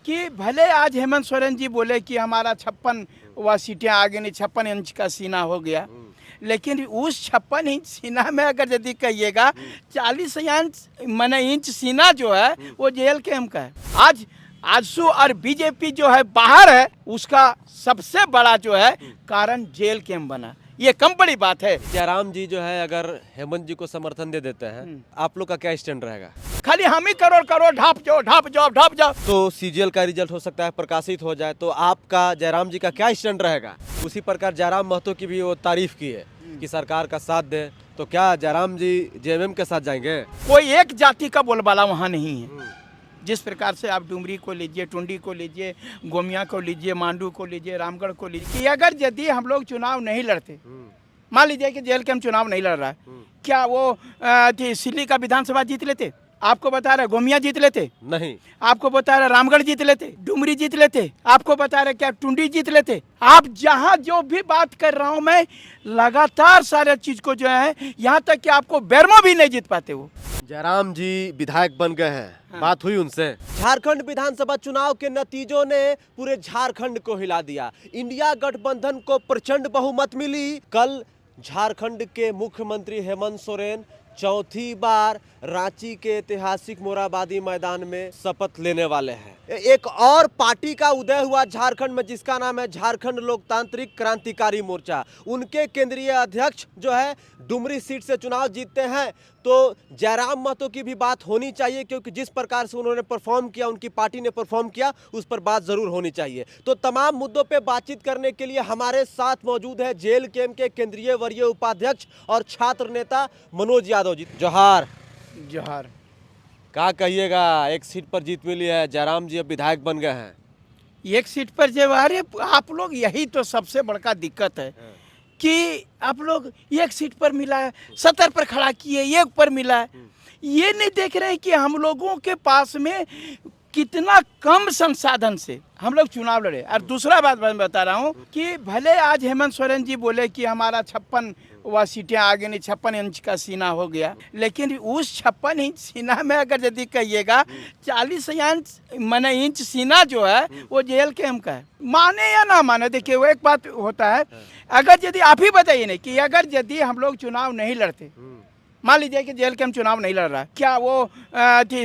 कि भले आज हेमंत सोरेन जी बोले कि हमारा 56 वह सीटें आ गई, 56 इंच का सीना हो गया, लेकिन उस 56 इंच सीना में अगर यदि कहिएगा 40 इंच माने इंच सीना जो है वो जेल कैम्प का है। आज आजसू और बीजेपी जो है बाहर है, उसका सबसे बड़ा जो है कारण जेल कैम्प बना, ये कम बड़ी बात है। जयराम जी जो है अगर हेमंत जी को समर्थन दे देते हैं, आप लोग का क्या स्टैंड रहेगा? खाली हम ही करोड़ करोड़ ढाप जाओ ढाप जाओ ढाप जाओ। तो सीजीएल का रिजल्ट हो सकता है प्रकाशित हो जाए, तो आपका जयराम जी का क्या स्टैंड रहेगा? उसी प्रकार जयराम महतो की भी वो तारीफ की है कि सरकार का साथ दे, तो क्या जयराम जी जेएमएम के साथ जाएंगे? कोई एक जाति का बोलबाला वहाँ नहीं है। जिस प्रकार से आप डुमरी को लीजिए, टुंडी को लीजिए, गोमिया को लीजिए, मांडू को लीजिए, रामगढ़ को लीजिए, कि अगर यदि हम लोग चुनाव नहीं लड़ते, मान लीजिए कि जेल कैम्प चुनाव नहीं लड़ रहा है, क्या वो सिल्ली का विधानसभा जीत लेते? आपको बता रहे गोमिया जीत लेते? नहीं। आपको बता रहे रामगढ़ जीत लेते? डुमरी जीत लेते? आपको बता रहे क्या टुंडी जीत लेते? आप जहाँ जो भी बात कर रहा हूँ मैं, लगातार सारे चीज को जो है, यहाँ तक कि आपको बैरमो भी नहीं जीत पाते वो। जयराम जी विधायक बन गए हैं, बात हुई उनसे? झारखंड विधानसभा चुनाव के नतीजों ने पूरे झारखंड को हिला दिया। इंडिया गठबंधन को प्रचंड बहुमत मिली। कल झारखंड के मुख्यमंत्री हेमंत सोरेन चौथी बार रांची के ऐतिहासिक मोरहाबादी मैदान में शपथ लेने वाले हैं। एक और पार्टी का उदय हुआ झारखंड में, जिसका नाम है झारखंड लोकतांत्रिक क्रांतिकारी मोर्चा। उनके केंद्रीय अध्यक्ष जो है डुमरी सीट से चुनाव जीतते हैं, तो जयराम महतो की भी बात होनी चाहिए, क्योंकि जिस प्रकार से उन्होंने परफॉर्म किया, उनकी पार्टी ने परफॉर्म किया, उस पर बात जरूर होनी चाहिए। तो तमाम मुद्दों पे बातचीत करने के लिए हमारे साथ मौजूद है जेल कैम्प के केंद्रीय वरीय उपाध्यक्ष और छात्र नेता मनोज यादव जी। जोहार। जोहार। क्या कहिएगा, एक सीट पर जीत मिली है, जयराम जी अब विधायक बन गए हैं। एक सीट पर जब अरे आप लोग, यही तो सबसे बड़का दिक्कत है कि आप लोग एक सीट पर मिला है, 70 पर खड़ा किए, एक पर मिला है, ये नहीं देख रहे हैं कि हम लोगों के पास में कितना कम संसाधन से हम लोग चुनाव लड़े। और दूसरा बात मैं बता रहा हूँ कि भले आज हेमंत सोरेन जी बोले कि हमारा 56 वह सीटें आ गई, 56 इंच का सीना हो गया, लेकिन उस 56 इंच सीना में अगर यदि कहिएगा 40 इंच माने इंच सीना जो है वो जेल कैम्प का है। माने या ना माने, देखिए वो एक बात होता है, अगर यदि आप ही बताइए नहीं कि अगर यदि हम लोग चुनाव नहीं लड़ते, मान लीजिए कि जेल कैम्प चुनाव नहीं लड़ रहा है, क्या वो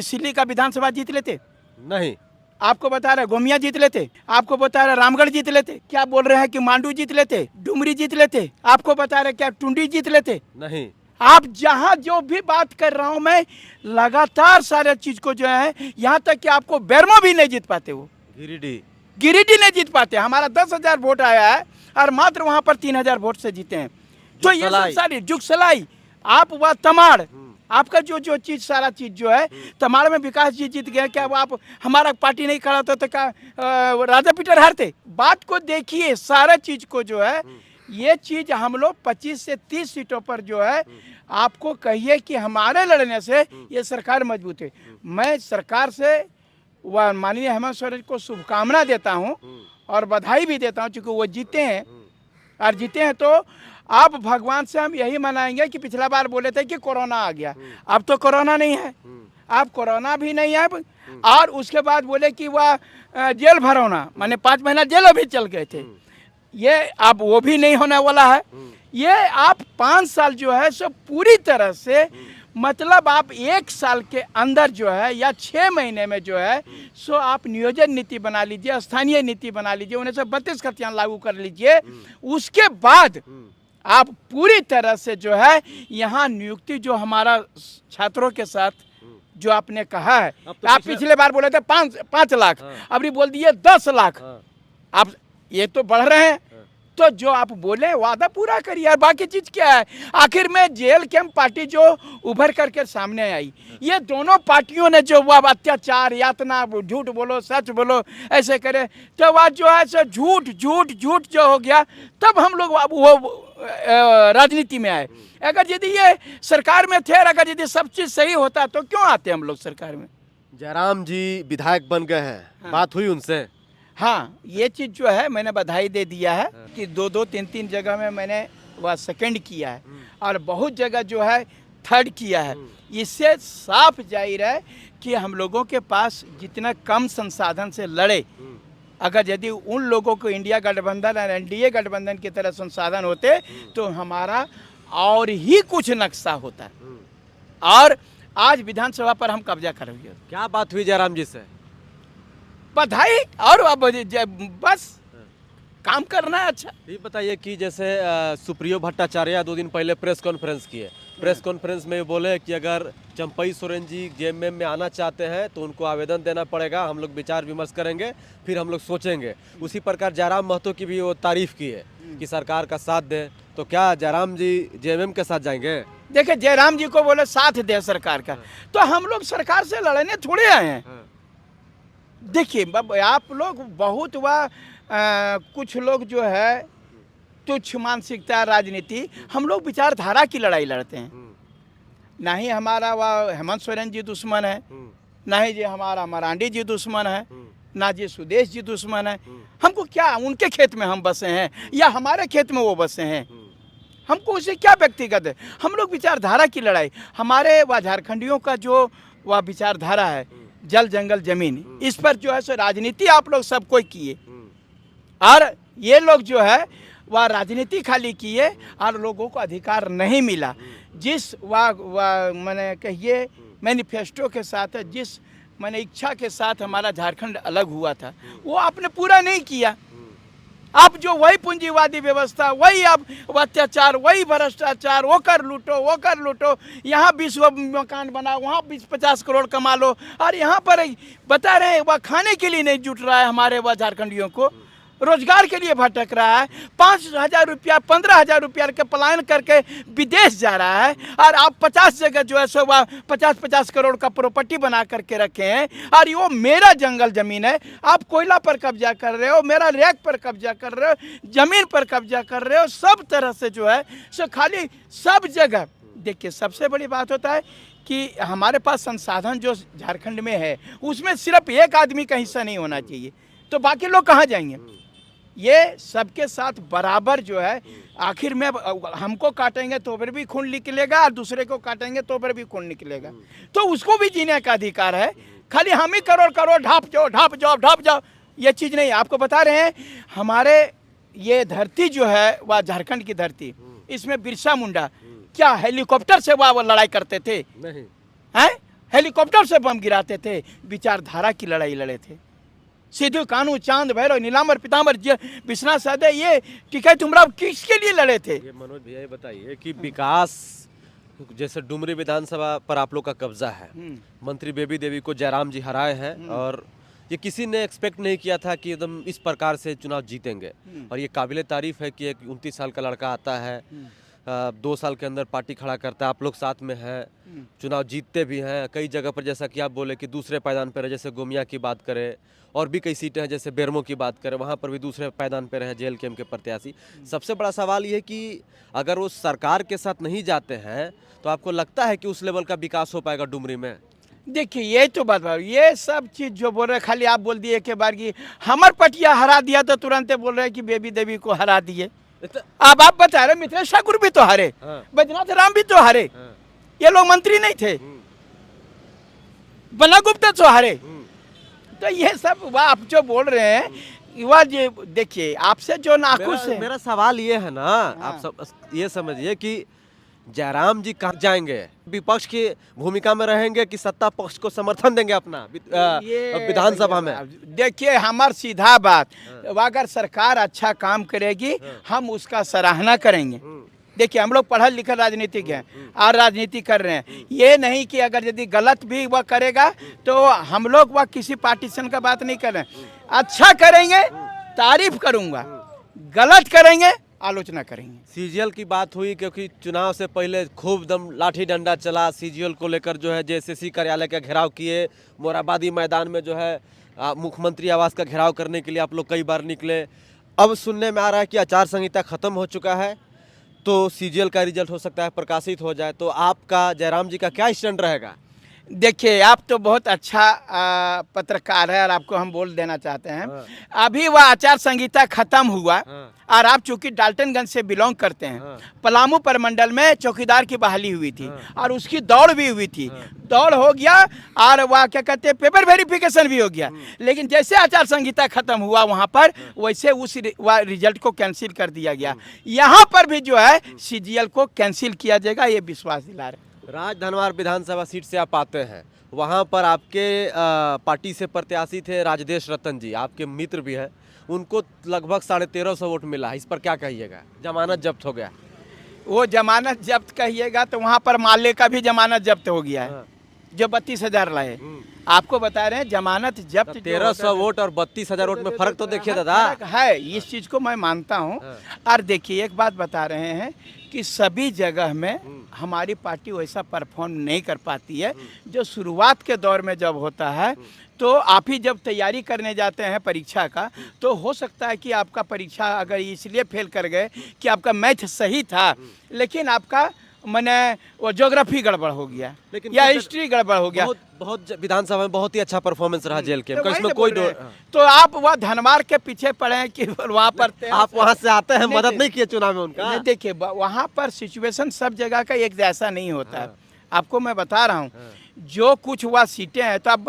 सिल्ली का विधानसभा जीत लेते? नहीं। आपको बता रहे गोमिया जीत लेते? आपको बता रहे रामगढ़ जीत लेते? क्या बोल रहे हैं कि मांडू जीत लेते, डुमरी जीत लेते? आपको बता रहे क्या टुंडी जीत लेते? नहीं। आप जहां जो भी बात कर रहा हूं मैं, लगातार सारे चीज को जो है, यहाँ तक कि आपको बैरमो भी नहीं जीत पाते वो। गिरिडीह नहीं जीत पाते। हमारा 10,000 वोट आया है और मात्र वहां पर 3,000 वोट से जीते हैं। तो ये सब सारी जुगसलाई, आप वह तमाड़, आपका जो जो चीज सारा चीज जो है, तमाड़ में विकास जी जीत गए, क्या वो आप हमारा पार्टी नहीं खड़ा होता तो क्या राजा पीटर हारते? बात को देखिए, सारा चीज को जो है, ये चीज हम लोग 25 से 30 सीटों पर जो है, आपको कहिए कि हमारे लड़ने से ये सरकार मजबूत है। मैं सरकार से वह माननीय हेमंत सोरेन को शुभकामना देता हूँ और बधाई भी देता हूँ, क्योंकि वो जीते हैं। और जीते हैं तो अब भगवान से हम यही मनाएंगे कि पिछला बार बोले थे कि कोरोना आ गया, अब तो कोरोना नहीं है, अब कोरोना भी नहीं है। और उसके बाद बोले कि वह जेल भरौना, माने 5 महीना जेल भी चल गए थे, ये अब वो भी नहीं होने वाला है। ये आप 5 साल जो है सो पूरी तरह से, मतलब आप 1 साल के अंदर जो है या 6 महीने में जो है सो आप नियोजन नीति बना लीजिए, स्थानीय नीति बना लीजिए, 1932 खतियान लागू कर लीजिए। उसके बाद आप पूरी तरह से जो है यहाँ नियुक्ति जो हमारा छात्रों के साथ जो आपने कहा है, आप पिछले बार बोले थे 5 लाख, अभी बोल दिए 10 लाख। आप ये तो बढ़ रहे हैं, तो जो आप बोले वादा पूरा करिए। और बाकी चीज क्या है, आखिर में जेल कैम्प पार्टी जो उभर करके सामने आई, ये दोनों पार्टियों ने जो वह अत्याचार, यातना, झूठ बोलो सच बोलो ऐसे करे, तो वह जो है सो झूठ झूठ झूठ जो हो गया, तब हम लोग वो राजनीति में आए। अगर यदि ये सरकार में थे, अगर यदि सब चीज सही होता तो क्यों आते हम लोग सरकार में? जयराम जी विधायक बन गए हैं, बात हुई उनसे? हाँ, ये चीज़ जो है मैंने बधाई दे दिया है कि 2-2, 3-3 जगह में मैंने वह सेकंड किया है, और बहुत जगह जो है थर्ड किया है। इससे साफ जाहिर है कि हम लोगों के पास जितना कम संसाधन से लड़े, अगर यदि उन लोगों को इंडिया गठबंधन और एनडीए गठबंधन की तरह संसाधन होते तो हमारा और ही कुछ नक्शा होता। और आज विधानसभा पर हम कब्जा कर रहे हैं। क्या बात हुई जयराम जी से? बधाई, और अब बस काम करना है। अच्छा ये बताइए कि जैसे सुप्रियो भट्टाचार्य 2 दिन पहले प्रेस कॉन्फ्रेंस किए, प्रेस कॉन्फ्रेंस में बोले कि अगर चंपई सोरेन जी जेएमएम में आना चाहते हैं तो उनको आवेदन देना पड़ेगा, हम लोग विचार विमर्श करेंगे, फिर हम लोग सोचेंगे। उसी प्रकार जयराम महतो की भी वो तारीफ की है कि सरकार का साथ दें। तो क्या जयराम जी जेएमएम के साथ जाएंगे? देखिए, जयराम जी को बोले साथ दे सरकार का, तो हम लोग सरकार से लड़ने थोड़े आए हैं। देखिए, आप लोग बहुत कुछ लोग जो है तुच्छ मानसिकता राजनीति, हम लोग विचारधारा की लड़ाई लड़ते हैं। ना ही हमारा वह हेमंत सोरेन जी दुश्मन है, ना ही जी हमारा मरांडी जी दुश्मन है, ना जी सुदेश जी दुश्मन है। हमको क्या, उनके खेत में हम बसे हैं या हमारे खेत में वो बसे हैं, हमको उससे क्या व्यक्तिगत है। हम लोग विचारधारा की लड़ाई, हमारे वह झारखंडियों का जो वह विचारधारा है, जल जंगल जमीन, इस पर जो है सो राजनीति आप लोग सब कोई किए, और ये लोग जो है वह राजनीति खाली किए और लोगों को अधिकार नहीं मिला। जिस वह मैंने कहिए मैनिफेस्टो के साथ, जिस मैंने इच्छा के साथ हमारा झारखंड अलग हुआ था, वो आपने पूरा नहीं किया। आप जो वही पूंजीवादी व्यवस्था, वही अब अत्याचार, वही भ्रष्टाचार, वो कर लूटो, यहाँ 20 मकान बनाओ, वहाँ 20-50 करोड़ कमा लो, और यहाँ पर बता रहे हैं वह खाने के लिए नहीं जुट रहा है। हमारे वह झारखंडियों को रोजगार के लिए भटक रहा है, 5,000 रुपया 15,000 रुपया के पलायन करके विदेश जा रहा है, और आप 50 जगह जो है सो वह 50-50 करोड़ का प्रॉपर्टी बना करके रखे हैं। और वो मेरा जंगल जमीन है, आप कोयला पर कब्जा कर रहे हो, मेरा रैक पर कब्जा कर रहे हो, जमीन पर कब्जा कर रहे हो, सब तरह से जो है सो खाली सब जगह। देखिए, सबसे बड़ी बात होता है कि हमारे पास संसाधन जो झारखंड में है उसमें सिर्फ एक आदमी का हिस्सा नहीं होना चाहिए, तो बाकी लोग कहाँ जाएंगे। ये सबके साथ बराबर जो है, आखिर में हमको काटेंगे तो फिर भी खून निकलेगा, और दूसरे को काटेंगे तो फिर भी खून निकलेगा, तो उसको भी जीने का अधिकार है। खाली हम ही करोड़ ढाप जाओ, ये चीज़ नहीं। आपको बता रहे हैं, हमारे ये धरती जो है वह झारखंड की धरती, इसमें बिरसा मुंडा क्या हेलीकॉप्टर से वह लड़ाई करते थे? नहीं हैं, हेलीकॉप्टर से बम गिराते थे, विचारधारा की लड़ाई लड़े थे। सिद्धू कानू, चांद भैरव, नीलांबर पीतांबर, विश्वनाथ साधे, ये टिकैत तुमराव किसके लिए लड़े थे? ये मनोज भैया ये बताइए कि विकास, जैसे डुमरी विधानसभा पर आप लोग का कब्जा है, मंत्री बेबी देवी को जयराम जी हराए हैं, और ये किसी ने एक्सपेक्ट नहीं किया था कि एकदम इस प्रकार से चुनाव जीतेंगे। और ये काबिले तारीफ है कि एक 29 साल का लड़का आता है, 2 साल के अंदर पार्टी खड़ा करता है, आप लोग साथ में हैं, चुनाव जीतते भी हैं कई जगह पर। जैसा कि आप बोले कि दूसरे पायदान पर है, जैसे गोमिया की बात करें, और भी कई सीटें हैं, जैसे बेरमो की बात करें, वहाँ पर भी दूसरे पायदान पर हैं जेएलकेएम के प्रत्याशी। सबसे बड़ा सवाल ये है कि अगर वो सरकार के साथ नहीं जाते हैं तो आपको लगता है कि उस लेवल का विकास हो पाएगा डुमरी में? देखिए, ये तो बात, ये सब चीज़ जो बोल रहे, खाली आप बोल दिए के बार की हमर पटिया हरा दिया तो तुरंत बोल रहे हैं कि बेबी देवी को हरा दिए। अब आप बता रहे मिथिलेश ठाकुर भी तो हारे, बैजनाथ राम भी तो हारे, ये लोग मंत्री नहीं थे, बन्ना गुप्ता तो हारे। तो ये सब आप जो बोल रहे हैं वह देखिए, आपसे जो नाखुश है। मेरा सवाल ये है ना, आप सब ये समझिए कि जयराम जी कहाँ जाएंगे, विपक्ष की भूमिका में रहेंगे कि सत्ता पक्ष को समर्थन देंगे अपना विधानसभा में? देखिए, हमार सीधा बात, अगर सरकार अच्छा काम करेगी हम उसका सराहना करेंगे। देखिए, हम लोग पढ़ल लिखल राजनीतिक हैं और राजनीति कर रहे हैं। ये नहीं कि अगर यदि गलत भी वह करेगा तो हम लोग वह किसी पार्टीशन का बात नहीं कर रहे हैं। अच्छा करेंगे तारीफ करूंगा, गलत करेंगे आलोचना करेंगे। सीजीएल की बात हुई क्योंकि चुनाव से पहले खूब दम लाठी डंडा चला, सीजीएल को लेकर जो है जेएसएससी कार्यालय का घेराव किए, मोराबादी मैदान में जो है मुख्यमंत्री आवास का घेराव करने के लिए आप लोग कई बार निकले। अब सुनने में आ रहा है कि आचार संहिता खत्म हो चुका है, तो सीजीएल का रिजल्ट हो सकता है प्रकाशित हो जाए, तो आपका जयराम जी का क्या स्टैंड रहेगा? देखिए, आप तो बहुत अच्छा पत्रकार है और आपको हम बोल देना चाहते हैं। हाँ। अभी वह आचार संहिता खत्म हुआ हाँ। और आप चूंकि डाल्टनगंज से बिलोंग करते हैं, हाँ। पलामू प्रमंडल में चौकीदार की बहाली हुई थी हाँ। और उसकी दौड़ भी हुई थी। हाँ। दौड़ हो गया और वह क्या कहते हैं पेपर वेरिफिकेशन भी हो गया, लेकिन जैसे आचार संहिता खत्म हुआ वहाँ पर वैसे उस रिजल्ट को कैंसिल कर दिया गया। यहाँ पर भी जो है सीजीएल को कैंसिल किया जाएगा, ये विश्वास दिला रहे हैं। राजधनवार विधानसभा सीट से आप आते हैं, वहाँ पर आपके पार्टी से प्रत्याशी थे राजदेश रतन जी, आपके मित्र भी हैं, उनको लगभग 1350 वोट मिला है। इस पर क्या कहिएगा? जमानत जब्त हो गया। वो जमानत जब्त कहिएगा तो वहाँ पर माले का भी जमानत जब्त हो गया है, हाँ। जो 32,000 लाए। आपको बता रहे हैं जमानत जब्त 1300 वोट और 32,000 वोट में फर्क तो देखिए दादा। फर्क है, इस चीज को मैं मानता हूँ। और देखिए एक बात बता रहे हैं कि सभी जगह में हमारी पार्टी वैसा परफॉर्म नहीं कर पाती है जो शुरुआत के दौर में जब होता है। तो आप ही जब तैयारी करने जाते हैं परीक्षा का, तो हो सकता है कि आपका परीक्षा अगर इसलिए फेल कर गए कि आपका मैथ सही था लेकिन आपका मैंने वो ज्योग्राफी गड़बड़ हो गया लेकिन या हिस्ट्री गड़बड़ हो गया। बहुत विधानसभा में बहुत ही अच्छा परफॉर्मेंस रहा जेल के, तो वही इसमें तो कोई बोल रहे हैं। तो आप वह धनवार के पीछे पड़े हैं कि वहाँ पर आप वहाँ से आते हैं, मदद नहीं किए चुनाव में उनका? नहीं, देखिए वहाँ पर सिचुएशन सब जगह का एक जैसा नहीं होता है। आपको मैं बता रहा हूँ, जो कुछ हुआ सीटें हैं तो आप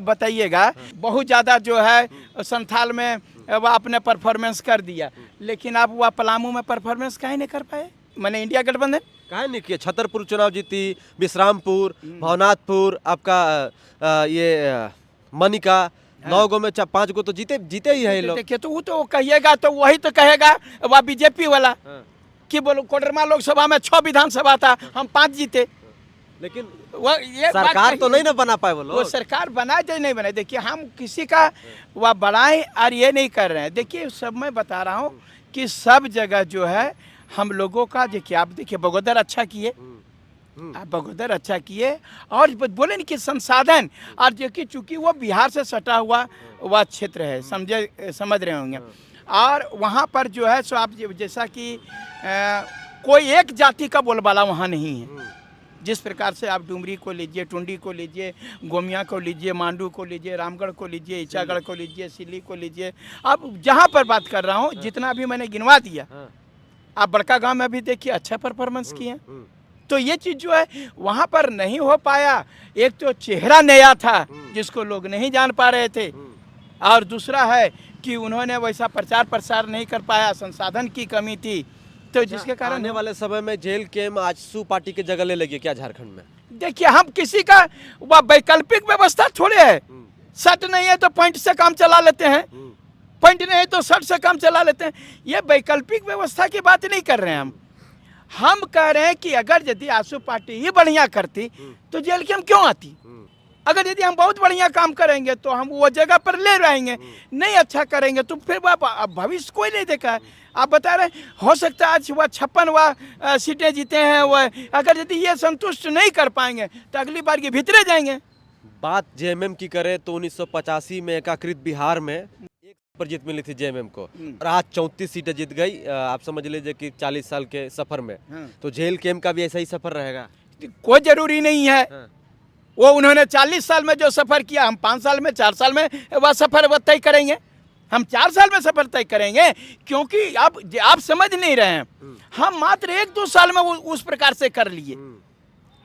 बताइएगा बहुत ज़्यादा जो है संथाल में वह आपने परफॉर्मेंस कर दिया, लेकिन आप वह पलामू में परफॉर्मेंस काहे नहीं कर पाए? मैंने इंडिया गठबंधन काहे नहीं किए? छतरपुर चुनाव जीती, विश्रामपुर, भवनाथपुर, आपका ये मनिका, 9 गो में 5 गो तो जीते ही है ये लोग। देखिए तो वो तो कहिएगा तो वही तो कहेगा वह बीजेपी वाला कि बोलो कोडरमा लोकसभा में 6 विधानसभा था, हम 5 जीते। लेकिन वो ये सरकार तो नहीं ना बना पाए वो वो लोग। सरकार बनाए चाहे नहीं बनाए, देखिए हम किसी का वह बढ़ाएं और ये नहीं कर रहे हैं। देखिए सब मैं बता रहा हूँ कि सब जगह जो है हम लोगों का, देखिए आप देखिए बगोदर अच्छा किए, आप बगोदर अच्छा किए और बोले नहीं कि संसाधन, और देखिए चूंकि वो बिहार से सटा हुआ वह क्षेत्र है, समझ रहे होंगे। और वहाँ पर जो है सो आप जैसा कि कोई एक जाति का बोलबाला वहाँ नहीं है। जिस प्रकार से आप डुमरी को लीजिए, टुंडी को लीजिए, गोमिया को लीजिए, मांडू को लीजिए, रामगढ़ को लीजिए, ईचागढ़ को लीजिए, सिल्ली को लीजिए, अब जहाँ पर बात कर रहा हूँ जितना भी मैंने गिनवा दिया, आप बड़का गांव में भी देखिए अच्छा परफॉर्मेंस किए। तो ये चीज़ जो है वहाँ पर नहीं हो पाया। एक तो चेहरा नया था जिसको लोग नहीं जान पा रहे थे, और दूसरा है कि उन्होंने वैसा प्रचार प्रसार नहीं कर पाया, संसाधन की कमी थी, तो जिसके कारण आने वाले समय में जेल कैम्प आजसू पार्टी की जगह ले लेगी क्या झारखंड में? देखिए हम किसी का वह वैकल्पिक व्यवस्था थोड़े है। सट नहीं है तो पॉइंट से काम चला लेते हैं, पॉइंट नहीं है तो सट से काम चला लेते हैं। ये वैकल्पिक व्यवस्था की बात नहीं कर रहे हैं हम कह रहे हैं कि अगर यदि आजसू पार्टी ही बढ़िया करती तो जेल कैम्प क्यों आती? अगर यदि हम बहुत बढ़िया काम करेंगे तो हम वो जगह पर ले रहेंगे, नहीं अच्छा करेंगे तो फिर भविष्य कोई नहीं देखा है। आप बता रहे हो सकता है आज वह 56 सीटें जीते हैं, वह अगर यदि ये संतुष्ट नहीं कर पाएंगे तो अगली बार के भीतरे जाएंगे। बात जेएमएम की करें तो 1985 में एकीकृत बिहार में 1 पर जीत मिली थी जेएमएम को, और आज 34 सीटें जीत गई। आप समझ लीजिए कि 40 साल के सफर में। तो जेल कैम्प का भी ऐसा ही सफर रहेगा? कोई जरूरी नहीं है। वो उन्होंने 40 साल में जो सफर किया, हम 5 साल में 4 साल में वह सफर तय करेंगे, हम 4 साल में सफर तय करेंगे, क्योंकि आप समझ नहीं रहे हैं। हम मात्र 1-2 साल में उस प्रकार से कर लिए।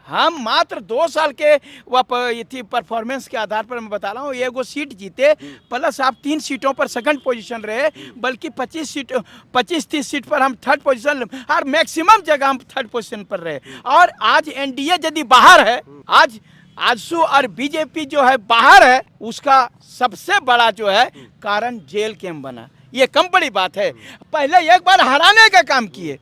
हम मात्र 2 साल के वह परफॉर्मेंस के आधार पर मैं बता रहा हूँ, 1 सीट जीते, प्लस आप 3 सीटों पर सेकंड पोजीशन रहे, बल्कि 25-30 सीट पर हम थर्ड पोजीशन, और मैक्सिमम जगह हम थर्ड पोजीशन पर रहे। और आज एनडीए यदि बाहर है, आज आजसू और बीजेपी जो है बाहर है, उसका सबसे बड़ा जो है कारण जेल कैम्प बना। ये कम बड़ी बात है। पहले एक बार हराने का काम किए,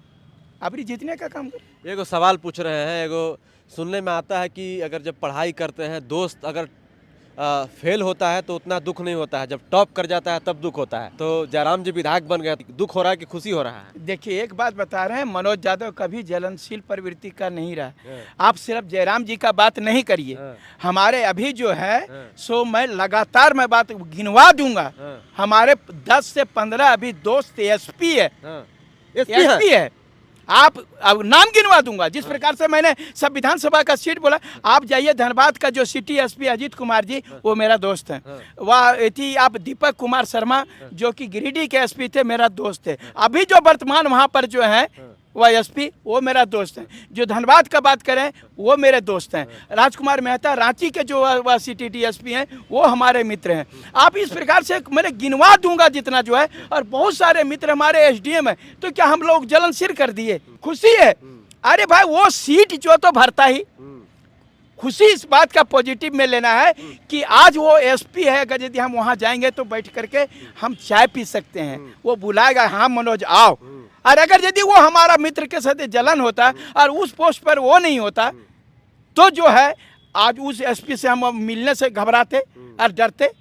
अब जीतने का काम किए। एगो सवाल पूछ रहे हैं, एगो सुनने में आता है कि अगर जब पढ़ाई करते हैं दोस्त अगर फेल होता है तो उतना दुख नहीं होता है, जब टॉप कर जाता है तब दुख होता है। तो जयराम जी विधायक बन गए, दुख हो रहा है कि खुशी हो रहा है? देखिए एक बात बता रहे हैं, मनोज यादव कभी जलनशील प्रवृत्ति का नहीं रहा। आप सिर्फ जयराम जी का बात नहीं करिए, हमारे अभी जो है सो मैं लगातार मैं बात गिनवा दूंगा। हमारे 10 से 15 अभी दोस्त एसपी है, आप अब नाम गिनवा दूंगा, जिस प्रकार से मैंने सब विधानसभा का सीट बोला। आप जाइए धनबाद का जो सिटी एसपी अजीत कुमार जी, वो मेरा दोस्त है। वह थी आप दीपक कुमार शर्मा जो कि गिरिडीह के एसपी थे, मेरा दोस्त थे। अभी जो वर्तमान वहाँ पर जो है वह एसपी, वो मेरा दोस्त है। जो धनबाद का बात करें वो मेरे दोस्त हैं। राजकुमार मेहता रांची के जो वह सिटी डीएसपी हैं वो हमारे मित्र हैं। आप इस प्रकार से मैंने गिनवा दूंगा जितना जो है, और बहुत सारे मित्र हमारे एसडीएम हैं। तो क्या हम लोग जलनशील कर दिए? खुशी है? अरे भाई वो सीट जो तो भरता ही, खुशी इस बात का पॉजिटिव में लेना है कि आज वो एसपी है। अगर यदि हम वहाँ जाएंगे तो बैठ करके हम चाय पी सकते हैं, वो बुलाएगा, हाँ मनोज आओ। और अगर यदि वो हमारा मित्र के साथ जलन होता और उस पोस्ट पर वो नहीं होता तो जो है आज उस एसपी से हम मिलने से घबराते और डरते।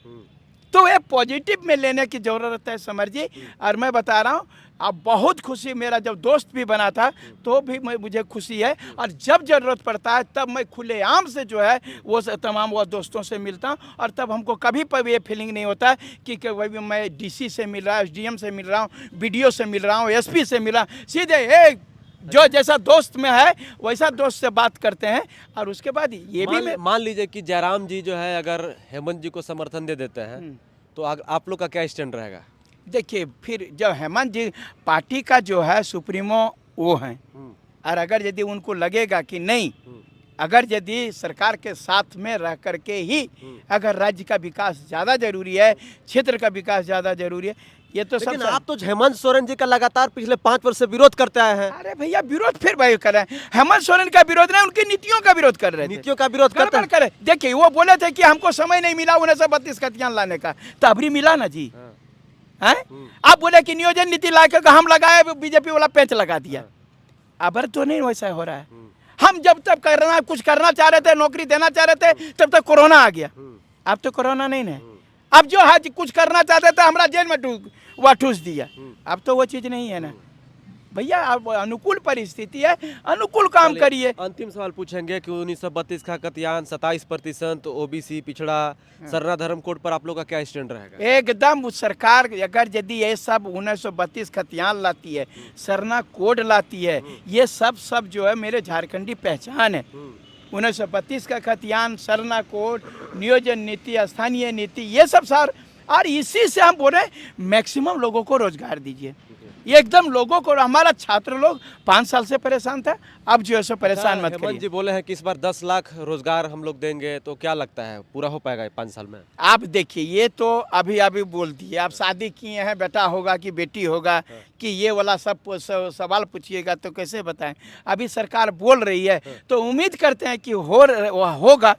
तो ये पॉजिटिव में लेने की ज़रूरत है समर जी। और मैं बता रहा हूँ अब बहुत खुशी, मेरा जब दोस्त भी बना था तो भी मुझे खुशी है। और जब ज़रूरत पड़ता है तब मैं खुलेआम से जो है वो तमाम वो दोस्तों से मिलता हूँ। और तब हमको कभी पर ये फीलिंग नहीं होता कि वही मैं डीसी से मिल रहा हूँ, एसडीएम से मिल रहा हूँ, बीडीओ से मिल रहा हूँ, एसपी से मिल रहा हूँ। सीधे एक जो जैसा दोस्त में है वैसा दोस्त से बात करते हैं। और उसके बाद ये भी मान लीजिए कि जयराम जी जो है अगर हेमंत जी को समर्थन दे देते हैं तो आप लोग का क्या स्टैंड रहेगा? देखिए फिर जब हेमंत जी पार्टी का जो है सुप्रीमो वो हैं, और अगर यदि उनको लगेगा कि नहीं, अगर यदि सरकार के साथ में रह करके ही अगर राज्य का विकास ज़्यादा जरूरी है, क्षेत्र का विकास ज़्यादा जरूरी है, ये तो सब। आप तो हेमंत सोरेन जी का लगातार पिछले 5 वर्ष से विरोध करते आए हैं। अरे भैया विरोध फिर भाई कर रहे हैं। हेमंत सोरेन का विरोध नहीं, उनकी नीतियों का विरोध कर रहे थे। नीतियों का विरोध करते हैं। देखिए वो बोले थे कि हमको समय नहीं मिला 1932 खतियान लाने का, तो अभी मिला ना जी है। आप बोले कि नियोजन नीति ला के हम लगाए, बीजेपी वाला पेंच लगा दिया। अब तो नहीं वैसा हो रहा है। हम जब तक कुछ करना चाह रहे थे, नौकरी देना चाह रहे थे, तब तक कोरोना आ गया। अब तो कोरोना नहीं है। अब जो है कुछ करना चाहते थे हमरा जेल में ठूस दिया। अब तो वो चीज नहीं है ना भैया। अब अनुकूल परिस्थिति है, अनुकूल काम करिए। अंतिम सवाल पूछेंगे कि 1932 का कतियान 27% ओबीसी पिछड़ा सरना धर्म कोड पर आप लोग का क्या स्टैंड रहेगा? एकदम सरकार अगर यदि ये सब 1932 खतियान लाती है, सरना कोड लाती है, ये सब जो है मेरे झारखंडी पहचान है। 1932 का खतियान, सरना कोड, नियोजन नीति, स्थानीय नीति, ये सब सर। और इसी से हम बोल रहे हैं मैक्सिमम लोगों को रोजगार दीजिए। ये एकदम लोगों को, हमारा छात्र लोग 5 साल से परेशान था, अब जो है सो परेशान मत करिए। हेमंत जी बोले हैं कि इस बार 10 लाख रोजगार हम लोग देंगे, तो क्या लगता है पूरा हो पाएगा 5 साल में? आप देखिए ये तो अभी बोल दिए। आप शादी किए हैं, बेटा होगा कि बेटी होगा कि ये वाला सब सवाल पूछिएगा तो कैसे बताएं। अभी सरकार बोल रही है तो उम्मीद करते हैं कि होगा,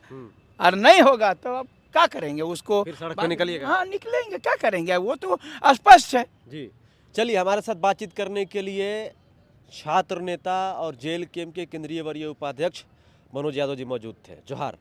और नहीं होगा तो अब क्या करेंगे उसको? फिर सड़क पे निकलिएगा? हाँ निकलेंगे, क्या करेंगे, वो तो स्पष्ट है जी। चलिए, हमारे साथ बातचीत करने के लिए छात्र नेता और जेल केम के केंद्रीय वरीय उपाध्यक्ष मनोज यादव जी मौजूद थे। जोहार।